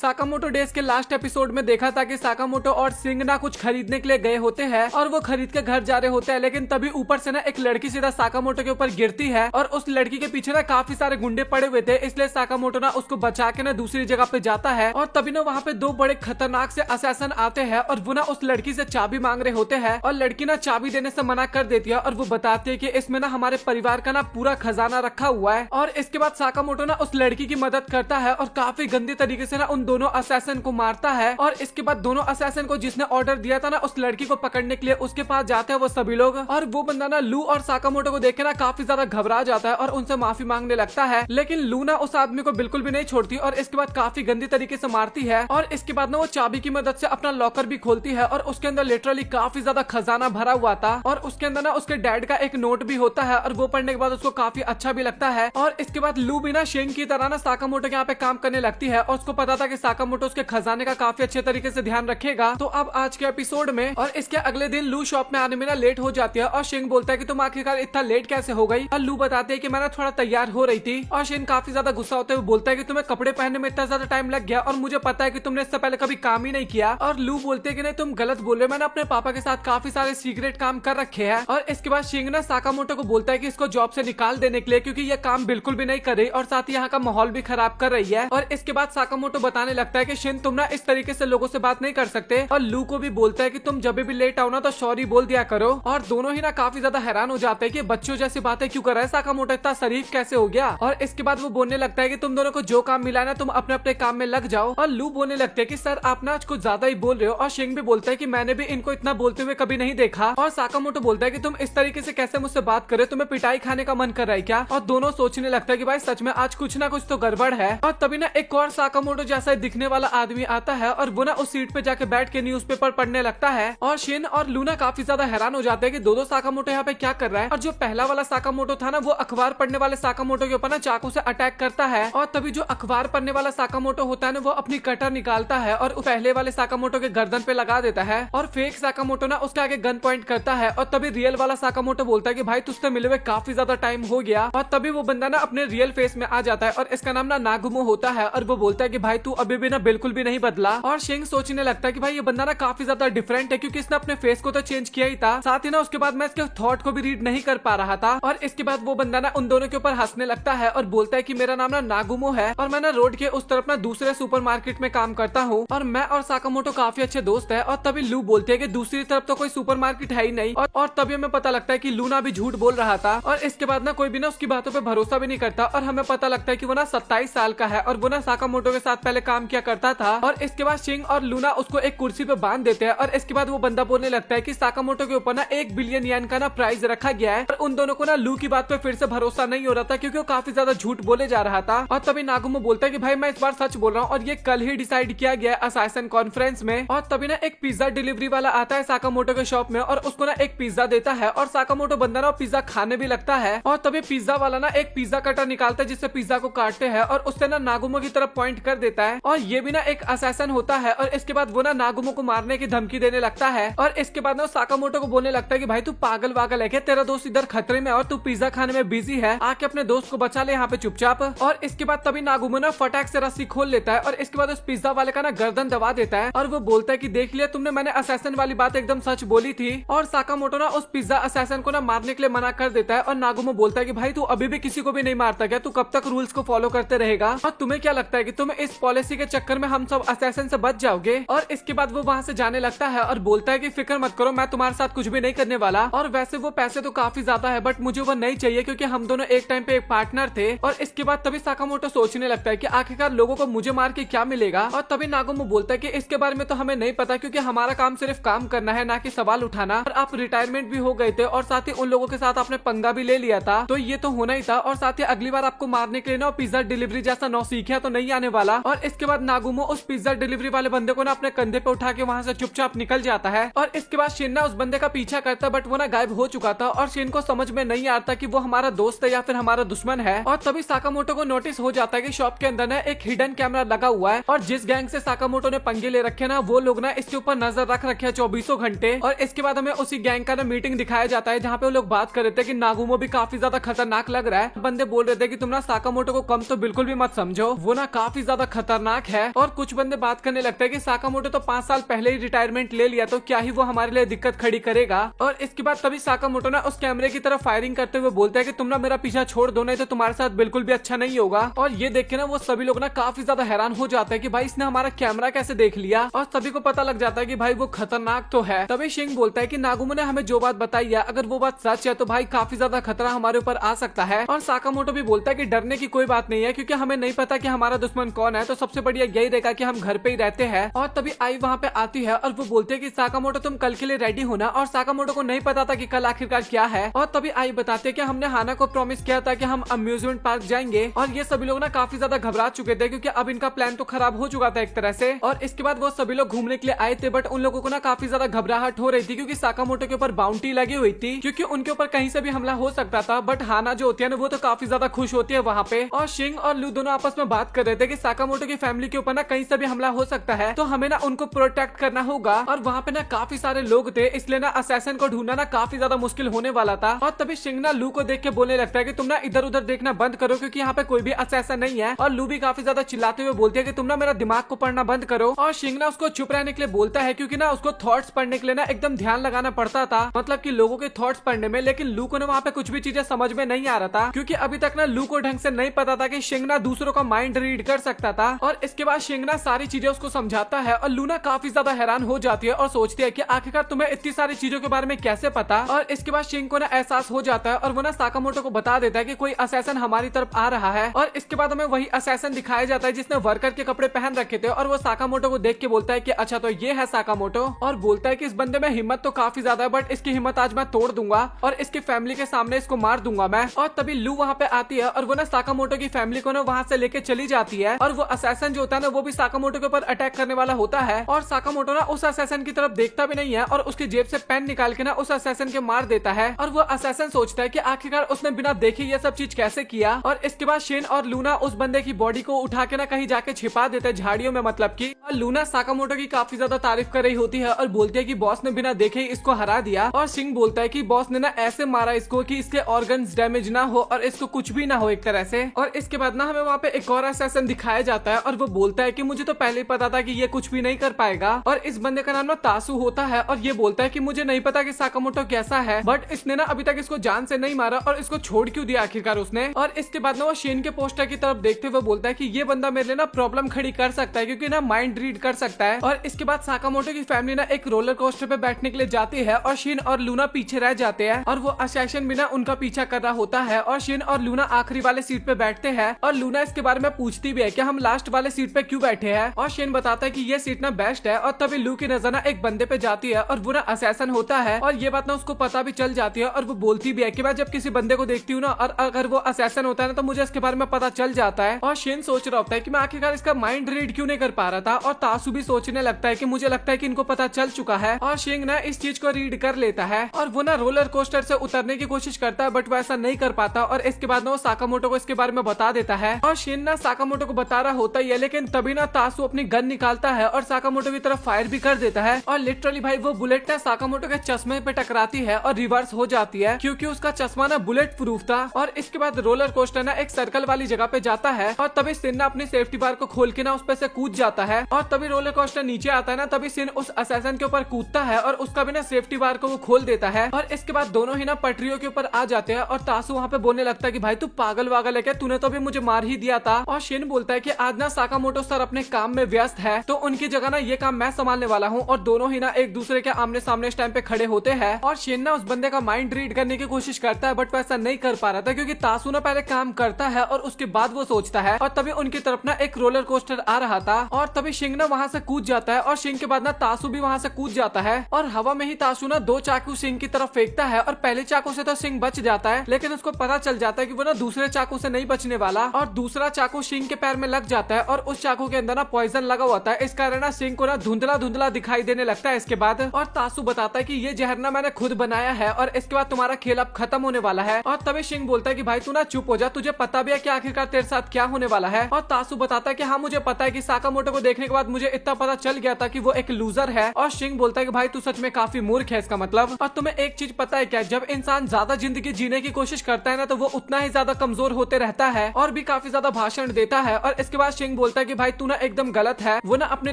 Sakamoto days के last episode में देखा था कि साकामोटो और सिंह ना कुछ खरीदने के लिए गए होते हैं और वो खरीद के घर जा रहे होते हैं, लेकिन तभी ऊपर से ना एक लड़की सीधा साकामोटो के ऊपर गिरती है और उस लड़की के पीछे ना काफी सारे गुंडे पड़े हुए थे, इसलिए साकामोटो ना उसको बचा के ना दूसरी जगह पे जाता है और तभी ना वहाँ पे दो बड़े खतरनाक से असैसन आते हैं और वो ना उस लड़की से चाबी मांग रहे होते हैं और लड़की ना चाबी देने से मना कर देती है और वो बताती है कि इसमें ना हमारे परिवार का ना पूरा खजाना रखा हुआ है। और इसके बाद साकामोटो ना उस लड़की की मदद करता है और काफी गंदी तरीके से ना उन दोनों असैसन को मारता है और इसके बाद दोनों असैसन को जिसने ऑर्डर दिया था ना उस लड़की को पकड़ने के लिए उसके पास जाते हैं वो सभी लोग। और वो बंदा ना लू और साकामोटो को देख के ना काफी ज्यादा घबरा जाता है और उनसे माफी मांगने लगता है, लेकिन लू ना उस आदमी को बिल्कुल भी नहीं छोड़ती और इसके बाद काफी गंदी तरीके से मारती है। और इसके बाद ना वो चाबी की मदद से अपना लॉकर भी खोलती है और उसके अंदर लिटरली काफी ज्यादा खजाना भरा हुआ था और उसके अंदर ना उसके डैड का एक नोट भी होता है और वो पढ़ने के बाद उसको काफी अच्छा भी लगता है। और इसके बाद लू भी ना शेंग की तरह ना साकामोटो के यहाँ पे काम करने लगती है और उसको पता था कि साकामोटो उसके खजाने का काफी अच्छे तरीके से ध्यान रखेगा। तो अब आज के एपिसोड में और इसके अगले दिन लू शॉप में आने में ना लेट हो जाती है और शेंग बोलता है कि तुम आखिरकार इतना लेट कैसे हो गई। और लू बताती है कि मैं ना थोड़ा तैयार हो रही थी और शेंग काफी ज्यादा गुस्सा होते हुए बोलता है कि तुम्हें कपड़े पहनने में इतना ज्यादा टाइम लग गया और मुझे पता है कि तुमने इससे पहले कभी काम ही नहीं किया। और लू बोलते है कि नहीं तुम गलत बोल रहे हो, मैंने अपने पापा के साथ काफी सारे सीक्रेट काम कर रखे हैं। और इसके बाद शेंग ना साकामोटो को बोलता है कि इसको जॉब से निकाल देने के लिए क्योंकि ये काम बिल्कुल भी नहीं कर रही और साथ ही यहाँ का माहौल भी खराब कर रही है। और इसके बाद साकामोटो बताने लगता है कि शिन तुम ना इस तरीके से लोगों से बात नहीं कर सकते और लू को भी बोलता है कि तुम जब भी लेट आओ ना तो सॉरी बोल दिया करो। और दोनों ही ना काफी ज्यादा हैरान हो जाते हैं कि बच्चों जैसी बातें क्यों कर रहा है साकामोटो, इतना शरीफ कैसे हो गया। और इसके बाद वो बोलने लगता है कि तुम दोनों को जो काम मिला ना तुम अपने अपने काम में लग जाओ। और लू बोलने लगते है कि सर आप ना आज कुछ ज्यादा ही बोल रहे हो। और शिंग भी बोलता है कि मैंने भी इनको इतना बोलते हुए कभी नहीं देखा। और साकामोटो बोलता है कि तुम इस तरीके से कैसे मुझसे बात कर रहे हो, तुम्हें पिटाई खाने का मन कर रहा है क्या। और दोनों सोचने लगता है कि भाई सच में आज कुछ ना कुछ तो गड़बड़ है। और तभी ना एक और साकामोटो जैसा दिखने वाला आदमी आता है और वो ना उस सीट पे जाके बैठ के न्यूज़पेपर पढ़ने लगता है। और शिन और लूना काफी ज्यादा हैरान हो जाते हैं कि दो साकामोटो यहाँ पे क्या कर रहा है। और जो पहला वाला साकामोटो था ना वो अखबार पढ़ने वाले साकामोटो के ऊपर ना चाकू से अटैक करता है। और तभी जो अखबार पढ़ने वाला साकामोटो होता है ना वो अपनी कटर निकालता है और पहले वाले साकामोटो के गर्दन पे लगा देता है। और फेक साकामोटो ना उसके आगे गन पॉइंट करता है। और तभी रियल वाला साकामोटो बोलता है कि भाई तुझसे मिले हुए काफी ज्यादा टाइम हो गया। और तभी वो बंदा ना अपने रियल फेस में आ जाता है और इसका नाम ना नागुमो होता है। और वो बोलता है कि भाई तू अभी भी ना बिल्कुल भी नहीं बदला। और शिंग सोचने लगता है कि भाई ये बंदा ना काफी ज्यादा डिफरेंट है क्योंकि इसने अपने फेस को तो चेंज किया ही था, साथ ही ना उसके बाद मैं इसके थॉट को भी रीड नहीं कर पा रहा था। और इसके बाद वो बंदा ना उन दोनों के ऊपर हंसने लगता है और बोलता है कि मेरा नाम ना नागुमो है और मैं ना रोड के उस तरफ ना दूसरे सुपरमार्केट में काम करता हूँ और मैं और साकामोटो काफी अच्छे दोस्त है। और तभी लू बोलती है कि दूसरी तरफ तो कोई सुपरमार्केट है ही नहीं। और तभी हमें पता लगता है कि लूना भी झूठ बोल रहा था। और इसके बाद ना कोई भी ना उसकी बातों पे भरोसा भी नहीं करता और हमें पता लगता है कि वो ना 27 साल का है और वो ना साकामोटो के साथ पहले काम किया करता था। और इसके बाद शिंग और लूना उसको एक कुर्सी पे बांध देते हैं और इसके बाद वो बंदा बोलने लगता है कि साकामोटो के ऊपर ना 1 बिलियन येन का ना प्राइज रखा गया है। और उन दोनों को ना लू की बात पे फिर से भरोसा नहीं हो रहा था क्योंकि वो काफी ज्यादा झूठ बोले जा रहा था। और तभी नागुमो बोलता है कि भाई मैं इस बार सच बोल रहा हूँ और ये कल ही डिसाइड किया गया है असैसन कॉन्फ्रेंस में। और तभी ना एक पिज्जा डिलीवरी वाला आता है साकामोटो के शॉप में और उसको ना एक पिज्जा देता है और साकामोटो बंदा ना पिज्जा खाने भी लगता है। और तभी पिज्जा वाला ना एक पिज्जा कटर निकालता है जिससे पिज्जा को काटते हैं और उससे ना नागुमो की तरफ पॉइंट कर देता है। और ये भी ना एक असैसन होता है और इसके बाद वो ना नागुमो को मारने की धमकी देने लगता है। और इसके बाद ना साकामोटो को बोलने लगता है कि भाई तू पागल वागल है क्या, तेरा दोस्त इधर खतरे में और तू पिज्जा खाने में बिजी है, आके अपने दोस्त को बचा ले यहाँ पे चुपचाप। और इसके बाद तभी नागुमो ना फटाक से रस्सी खोल लेता है और इसके बाद उस पिज्जा वाले का ना गर्दन दबा देता है और वो बोलता है कि देख लिया तुमने, मैंने असैसन वाली बात एकदम सच बोली थी। और साकामोटो ना उस पिज्जा असैसन को ना मारने के लिए मना कर देता है और नागुमो बोलता है कि भाई तू अभी भी किसी को भी नहीं मारता क्या, तू कब तक रूल्स को फॉलो करते रहेगा और तुम्हें क्या लगता है कि तुम इस पॉलिसी के चक्कर में हम सब असैसन से बच जाओगे। और इसके बाद वो वहाँ से जाने लगता है और बोलता है कि फिक्र मत करो, मैं तुम्हारे साथ कुछ भी नहीं करने वाला। और वैसे वो पैसे तो काफी ज्यादा है बट मुझे वो नहीं चाहिए क्योंकि हम दोनों एक टाइम पे एक पार्टनर थे। और इसके बाद तभी साकामोटो सोचने लगता है कि आखिरकार लोगों को मुझे मार के क्या मिलेगा। और तभी नागुमो बोलता है कि इसके बारे में तो हमें नहीं पता क्योंकि हमारा काम सिर्फ काम करना है ना कि सवाल उठाना। और आप रिटायरमेंट भी हो गए थे और साथ ही उन लोगों के साथ आपने पंगा भी ले लिया था तो ये तो होना ही था। और साथ ही अगली बार आपको मारने के लिए ना पिज्जा डिलीवरी जैसा नौसिखिया तो नहीं आने वाला। और इसके बाद नागुमो उस पिज्जा डिलीवरी वाले बंदे को ना अपने कंधे पे उठा के वहाँ से चुपचाप निकल जाता है। और इसके बाद शिन ना उस बंदे का पीछा करता बट वो ना गायब हो चुका था और शिन को समझ में नहीं आता कि वो हमारा दोस्त है या फिर हमारा दुश्मन है। और तभी साकामोटो को नोटिस हो जाता है कि शॉप के अंदर ना एक हिडन कैमरा लगा हुआ है और जिस गैंग से साकामोटो ने पंगे ले रखे ना वो लोग ना इसके ऊपर नजर रख रखे हैं 24 घंटे। और इसके बाद हमें उसी गैंग का ना मीटिंग दिखाया जाता है जहाँ पे वो लोग बात कर रहे थे कि नागुमो भी काफी ज्यादा खतरनाक लग रहा है। बंदे बोल रहे थे कि तुम ना साकामोटो को कम तो बिल्कुल भी मत समझो, वो ना काफी ज्यादा खतरनाक खतरनाक है। और कुछ बंदे बात करने लगता है कि साकामोटो तो 5 साल पहले ही रिटायरमेंट ले लिया, तो क्या ही वो हमारे लिए दिक्कत खड़ी करेगा। और इसके बाद तभी साकामोटो ना उस कैमरे की तरफ फायरिंग करते हुए बोलता है कि तुम ना मेरा पीछा छोड़ दो, नहीं तो तुम्हारे साथ बिल्कुल भी अच्छा नहीं होगा। और ये देख के ना वो सभी लोग ना काफी ज्यादा हैरान हो जाते हैं कि भाई इसने हमारा कैमरा कैसे देख लिया। और सभी को पता लग जाता है कि भाई वो खतरनाक तो है। तभी शिंग बोलता है कि नागुमो ने हमें जो बात बताई है, अगर वो बात सच है तो भाई काफी ज्यादा खतरा हमारे ऊपर आ सकता है। और साकामोटो भी बोलता है कि डरने की कोई बात नहीं है, क्योंकि हमें नहीं पता कि हमारा दुश्मन कौन है, तो सबसे बढ़िया यही रहेगा कि हम घर पे ही रहते हैं। और तभी आई वहाँ पे आती है और वो बोलते है कि साकामोटो तुम कल के लिए रेडी होना। और साकामोटो को नहीं पता था कि कल आखिरकार क्या है। और तभी आई बताते हैं कि हमने हाना को प्रॉमिस किया था कि हम अम्यूजमेंट पार्क जाएंगे। और ये सभी लोग ना काफी ज्यादा घबरा चुके थे, क्योंकि अब इनका प्लान तो खराब हो चुका था एक तरह से। और इसके बाद वो सभी लोग घूमने के लिए आए थे, बट उन लोगों को ना काफी ज्यादा घबराहट हो रही थी, क्योंकि साकामोटो के ऊपर बाउंटी लगी हुई थी, क्योंकि उनके ऊपर कहीं से भी हमला हो सकता था। बट हाना जो होती है ना वो तो काफी ज्यादा खुश होती है वहाँ पे। और शिंग और लू दोनों आपस में बात कर रहे थे कि साकामोटो की फैमिली के ऊपर ना कहीं से भी हमला हो सकता है, तो हमें ना उनको प्रोटेक्ट करना होगा। और वहाँ पे ना काफी सारे लोग थे, इसलिए ना असैसिन को ढूंढना ना काफी ज्यादा मुश्किल होने वाला था। और तभी शिंग ना लू को देख के बोलने लगता है कि तुम ना इधर उधर देखना बंद करो, क्योंकि यहाँ पे कोई भी असैसिन नहीं है। और लू भी काफी ज्यादा चिल्लाते हुए बोलती है कि तुम ना मेरा दिमाग को पढ़ना बंद करो। और शिंग ना उसको चुप रहने के लिए बोलता है, क्योंकि ना उसको थॉट्स पढ़ने के लिए ना एकदम ध्यान लगाना पड़ता था, मतलब कि लोगों के थॉट्स पढ़ने में। लेकिन लू को ना वहाँ पे कुछ भी चीजें समझ में नहीं आ रहा था, क्योंकि अभी तक ना लू को ढंग से नहीं पता था कि शिंग ना दूसरों का माइंड रीड कर सकता था। और इसके बाद शिंग ना सारी चीजें उसको समझाता है, और लू ना काफी ज्यादा हैरान हो जाती है और सोचती है कि आखिरकार तुम्हें इतनी सारी चीजों के बारे में कैसे पता। और इसके बाद शिंग को ना एहसास हो जाता है, और वो ना साकामोटो को बता देता है कि कोई असैसिन हमारी तरफ आ रहा है। और इसके बाद हमें वही असैसिन दिखाया जाता है जिसने वर्कर के कपड़े पहन रखे थे। और वो साकामोटो को देख के बोलता है कि अच्छा तो ये है साकामोटो। और बोलता है कि इस बंदे में हिम्मत तो काफी ज्यादा है, बट इसकी हिम्मत आज मैं तोड़ दूंगा और इसकी फैमिली के सामने इसको मार दूंगा मैं। और तभी लू वहाँ पे आती है, और वो ना साकामोटो की फैमिली को ना वहाँ से लेके चली जाती है। और वो असैसिन जो होता है ना वो भी साकामोटो के ऊपर अटैक करने वाला होता है। और साकामोटो ना उस असैसिन की तरफ देखता भी नहीं है, और उसकी जेब से पेन निकाल के ना उस असैसिन के मार देता है। और वो असैसिन सोचता है कि आखिरकार उसने बिना देखे ये सब चीज कैसे किया। और इसके बाद शेन और लूना उस बंदे की बॉडी को उठा के ना कहीं जाके छिपा देते हैं झाड़ियों में, मतलब की। और लूना साकामोटो की काफी ज्यादा तारीफ कर रही होती है और बोलती है कि बॉस ने बिना देखे ही इसको हरा दिया। और शिंग बोलता है कि बॉस ने ना ऐसे मारा इसको कि इसके ऑर्गन्स डैमेज ना हो और इसको कुछ भी ना हो एक तरह से। और इसके बाद ना हमें वहाँ पे एक और असैसिन दिखाया जाता है, और वो बोलता है कि मुझे तो पहले ही पता था कि ये कुछ भी नहीं कर पाएगा। और इस बंदे का नाम ना तासु होता है, और ये बोलता है कि मुझे नहीं पता कि साकामोटो कैसा है, बट इसने ना अभी तक इसको जान से नहीं मारा और इसको छोड़ क्यों दिया आखिरकार उसने। और इसके बाद ना वो शेन के पोस्टर की तरफ देखते हुए बोलता है कि ये बंदा मेरे लिए ना प्रॉब्लम खड़ी कर सकता है, क्योंकि ना माइंड रीड कर सकता है। और इसके बाद साकामोटो की फैमिली ना एक रोलर कोस्टर पे बैठने के लिए जाती है, और शिन और लूना पीछे रह जाते हैं। और वो असैसिन भी ना उनका पीछा कर रहा होता है, और शिन और लूना आखिरी वाले सीट पे बैठते हैं। और लूना इसके बारे में पूछती भी है कि हम लास्ट वाले सीट पे क्यों बैठे हैं। और शिन बताता है कि ये सीट ना बेस्ट है। और तभी लू की नजर ना एक बंदे पे जाती है, और वो ना असैसिन होता है। और ये बात ना उसको पता भी चल जाती है, और वो बोलती भी है कि मैं जब किसी बंदे को देखती हूँ ना, और अगर वो असैसिन होता है ना, तो मुझे इसके बारे में पता चल जाता है। और शिन सोच रहा होता है कि मैं आखिरकार इसका माइंड रीड क्यों नहीं कर पा रहा था। और तासु भी सोचने लगता है कि मुझे लगता है कि इनको पता चल चुका है। और शिंग ना इस चीज को रीड कर लेता है, और वो ना रोलर कोस्टर से उतरने की कोशिश करता है, बट वो ऐसा नहीं कर पाता। और इसके बाद ना वो साकामोटो को इसके बारे में बता देता है, और शिन ना साकामोटो को बता रहा होता ही है। लेकिन तभी ना तासु अपनी गन निकालता है और साकामोटो की तरफ फायर भी कर देता है। और लिटरली भाई वो बुलेट ना साकामोटो के चश्मे पे टकराती है और रिवर्स हो जाती है, क्योंकि उसका चश्मा ना बुलेट प्रूफ था। और इसके बाद रोलर कोस्टर ना एक सर्कल वाली जगह पे जाता है, और तभी सिन ना अपनी सेफ्टी बार को खोल के ना उस पे से कूद जाता है। और तभी रोलर कोस्टर नीचे आता है ना, तभी सिन उस असैसिन के ऊपर कूदता है और उसका भी ना सेफ्टी बार को वो खोल देता है। और इसके बाद दोनों ही ना पटरियों के ऊपर आ जाते हैं, और तासु वहाँ पे बोलने लगता है कि भाई तू पागल वागल है क्या, तूने तो अभी मुझे मार ही दिया था। और शिन बोलता है कि आज ना साकामोटो सर अपने काम में व्यस्त है, तो उनकी जगह ना ये काम मैं संभालने वाला हूँ। और दोनों ही ना एक दूसरे के आमने सामने इस टाइम पे खड़े होते हैं। और शिन ना उस बंदे का माइंड रीड करने की कोशिश करता है, बट वैसा नहीं कर पा रहा था, क्योंकि तासु ना पहले काम करता है और उसके बाद वो सोचता है। और तभी उनकी तरफ ना एक रोलर कोस्टर आ रहा था, और तभी शिंग ना वहाँ से कूद जाता है, और शिंग के बाद ना तासु भी वहाँ से कूद जाता है। और हवा में ही तासु ना 2 चाकू शिंग की तरफ फेंकता है, और पहले चाकू से तो शिंग बच जाता है, लेकिन उसको पता चल जाता है कि वो ना दूसरे चाकू से नहीं बचने वाला। और दूसरा चाकू शिंग के पैर में लग जाता है, और उस चाकू के अंदर ना पॉइजन लगा हुआ था। इस कारण ना शिंग को ना धुंधला धुंधला दिखाई देने लगता है इसके बाद। और तासु बताता है कि ये जहर ना मैंने खुद बनाया है, और इसके बाद तुम्हारा खेल अब खत्म होने वाला है। और तभी शिंग बोलता है कि भाई तू ना चुप हो जा, तुझे पता भी है कि आखिरकार तेरे साथ क्या होने वाला है। और तासु बताता है कि हाँ मुझे पता है कि साकामोटो को देखने के बाद मुझे इतना पता चल गया था कि वो एक लूजर है। और शिंग बोलता है कि भाई तू सच में काफी मूर्ख है इसका मतलब। और तुम्हें एक चीज पता है क्या, जब इंसान ज्यादा जिंदगी जीने की कोशिश करता है ना, तो वो उतना ही ज्यादा कमजोर होते रहता है और भी काफी ज्यादा भाषण देता है। और इसके बाद शिंग बोलता है कि भाई तू ना एकदम गलत है, वो ना अपनी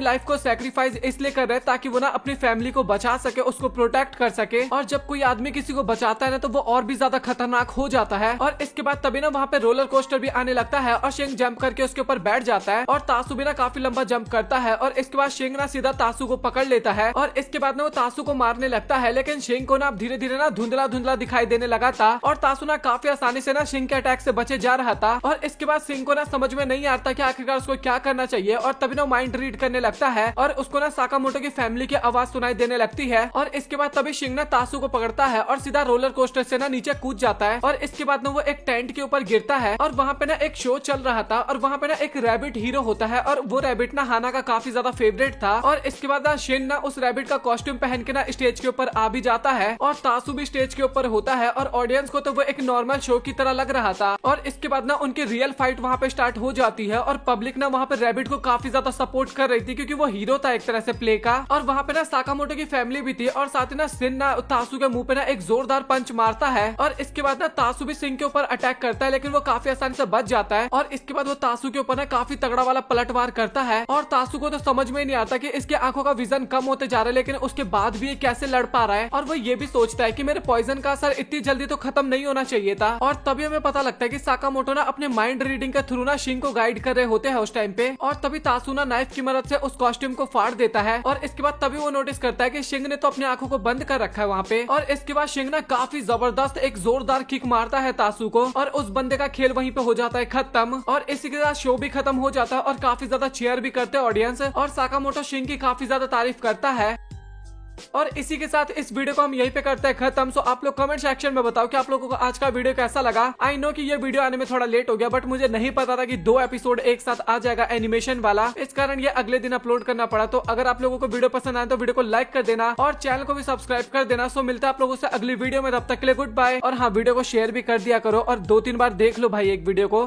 लाइफ को सेक्रीफाइस इसलिए कर रहा है ताकि वो ना अपनी फैमिली को बचा सके, उसको प्रोटेक्ट कर सके। और जब कोई आदमी किसी को बचाता है ना तो वो और भी ज्यादा खतरनाक हो जाता है। और इसके बाद तभी ना वहाँ पे रोलर कोस्टर भी आने लगता है और शिंग जंप करके उसके ऊपर बैठ जाता है और तासु भी ना काफी लंबा जंप करता है। और इसके बाद शिंग ना सीधा तासु को पकड़ लेता है और इसके बाद ना वो तासु को मारने लगता है, लेकिन शिंग को ना धीरे धीरे ना धुंधला धुंधला दिखाई देने लगा था और तासु ना काफी आसानी से ना शिंग के अटैक से बचे जा रहा था। और इसके बाद शिंग को ना समझ में नहीं आता कि आखिरकार उसको क्या करना चाहिए और तभी ना माइंड रीड करने लगता है और उसको ना साकामोटो की फैमिली की आवाज सुनाई देने लगती है। और इसके बाद तभी शिंग ना तासु को पकड़ता है और सीधा रोलर कोस्टर से ना नीचे कूद जाता है। और इसके बाद ना वो एक टेंट के ऊपर गिरता है और वहाँ पे ना एक शो चल रहा था और वहाँ पे ना एक रैबिट हीरो होता है और वो रैबिट ना हाना का काफी ज्यादा फेवरेट था। और इसके बाद ना शिन ना उस रैबिट का कॉस्ट्यूम पहन के ना स्टेज के ऊपर आ भी जाता है और तासु भी स्टेज के ऊपर होता है और ऑडियंस को तो वो एक नॉर्मल शो की तरह लग रहा था। और इसके बाद ना उनकी रियल फाइट वहाँ पे स्टार्ट हो जाती है और पब्लिक ना वहाँ पे रैबिट को काफी ज्यादा सपोर्ट कर रही थी क्योंकि वो हीरो था एक तरह से प्ले का। और वहाँ पे ना साकामोटो की फैमिली भी थी और साथ ही ना सिन ना तासु के मुंह पे ना एक जोरदार पंच मारता है और इसके बाद ना तासु भी सिंह के ऊपर अटैक करता है, लेकिन वो काफी आसानी से बच जाता है। और इसके बाद वो तासु के ऊपर ना काफी तगड़ा वाला पलटवार करता है और तासु को तो समझ में नहीं आता कि इसके आंखों का विजन कम होते जा रहा है, लेकिन उसके बाद भी ये कैसे लड़ पा रहा है। और वो ये भी सोचता है कि मेरे पॉइजन का असर इतनी जल्दी तो खत्म नहीं होना चाहिए था। और तभी हमें पता लगता है कि साकामोटो ना अपने माइंड रीडिंग के थ्रू ना शिंग को गाइड कर रहे होते हैं उस टाइम पे। और तभी तासु ना नाइफ की मदद से उस कॉस्ट्यूम को फाड़ देता है और इसके बाद तभी वो नोटिस करता है कि शिंग ने तो अपनी आंखों को बंद कर रखा है वहाँ पे। और इसके बाद शिंग ना काफी जबरदस्त एक जोरदार किक मारता है तासु को और उस बंदे का खेल वहीं पे हो जाता है खत्म। और इसी के साथ शो भी खत्म हो जाता है और काफी ज्यादा चीयर भी करते हैं ऑडियंस और साकामोटो शिंग की काफी ज्यादा तारीफ करता है। और इसी के साथ इस वीडियो को हम यहीं पे करते हैं खत्म। सो आप लोग कमेंट सेक्शन में बताओ कि आप लोगों को आज का वीडियो कैसा लगा। आई नो कि ये वीडियो आने में थोड़ा लेट हो गया, बट मुझे नहीं पता था कि 2 एपिसोड एक साथ आ जाएगा एनिमेशन वाला, इस कारण ये अगले दिन अपलोड करना पड़ा। तो अगर आप लोगों को वीडियो पसंद आए तो वीडियो को लाइक कर देना और चैनल को भी सब्सक्राइब कर देना। सो मिलता है आप लोगों से अगली वीडियो में, तब तक के लिए गुड बाय। और हाँ, वीडियो को शेयर भी कर दिया करो और 2-3 बार देख लो भाई एक वीडियो को।